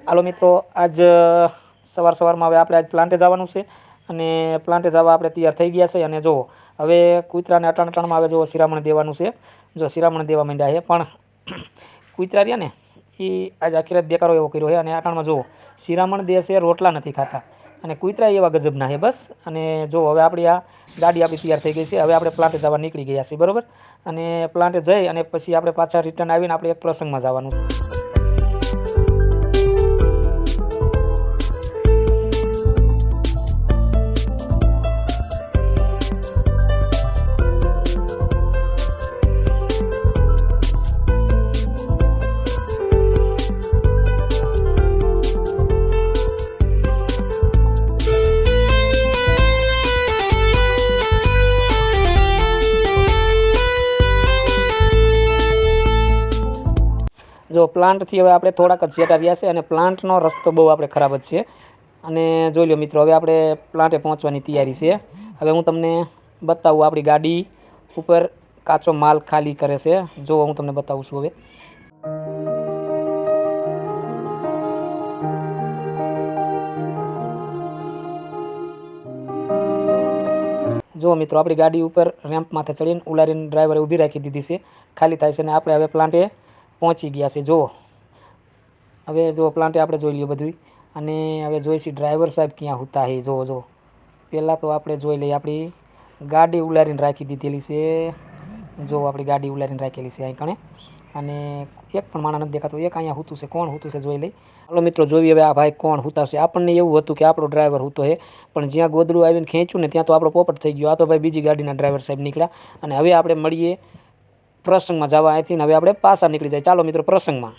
હાલો મિત્રો, આજ સવારમાં હવે આપણે આજ પ્લાન્ટે જવાનું છે અને પ્લાન્ટે જવા આપણે તૈયાર થઈ ગયા છે. અને જો હવે કૂતરાને અટાણમાં હવે જો શિરામણ દેવાનું છે. જો શિરામણ દેવા માંડ્યા છે, પણ કૂતરા રહ્યા ને એ આજ આખી રાત દેકારો એવો કર્યો છે. અને અટાણમાં જો શિરામણ દે છે, રોટલા નથી ખાતા અને કૂતરા એવા ગજબના છે બસ. અને જો હવે આપણી આ ગાડી આપણી તૈયાર થઈ ગઈ છે. હવે આપણે પ્લાન્ટે જવા નીકળી ગયા છીએ, બરાબર. અને પ્લાન્ટે જઈ અને પછી આપણે પાછા રિટર્ન આવીને આપણે એક પ્રસંગમાં જવાનું છે. જો પ્લાન્ટથી હવે આપણે થોડાક જ સેટા રહ્યા છે અને પ્લાન્ટનો રસ્તો બહુ આપણે ખરાબ જ છે. અને જોઈ લો મિત્રો, હવે આપણે પ્લાન્ટે પહોંચવાની તૈયારી છે. હવે હું તમને બતાવું આપણી ગાડી ઉપર કાચો માલ ખાલી કરે છે. જો હું તમને બતાવું છું. હવે જો મિત્રો, આપણી ગાડી ઉપર રેમ્પ માથે ચડીને ઉલારીને ડ્રાઈવરે ઊભી રાખી દીધી છે, ખાલી થાય છે. અને આપણે હવે પ્લાન્ટે પહોંચી ગયા છે. જો હવે જો પ્લાન્ટે આપણે જોઈ લઈએ બધું. અને હવે જોઈશી ડ્રાઈવર સાહેબ ક્યાં હોતા છે. જો પહેલાં તો આપણે જોઈ લઈએ, આપણી ગાડી ઉલારીને રાખી દીધેલી છે. જો આપણી ગાડી ઉલારીને રાખેલી છે અહીં કણે. અને એક પણ માણસ નથી દેખાતો. એક અહીંયા હૂતું છે. કોણ હૂતું છે જોઈ લઈ. હાલો મિત્રો, જોઈએ હવે આ ભાઈ કોણ હૂતા છે. આપણને એવું હતું કે આપણો ડ્રાઈવર હૂતો છે, પણ જ્યાં ગોદડું આવીને ખેંચ્યું ને ત્યાં તો આપણો પોપટ થઈ ગયો. આ તો ભાઈ બીજી ગાડીના ડ્રાઈવર સાહેબ નીકળ્યા. અને હવે આપણે મળીએ પ્રસંગમાં જવા. અહીંથી હવે આપણે પાછા નીકળી જાય. ચાલો મિત્રો, પ્રસંગમાં.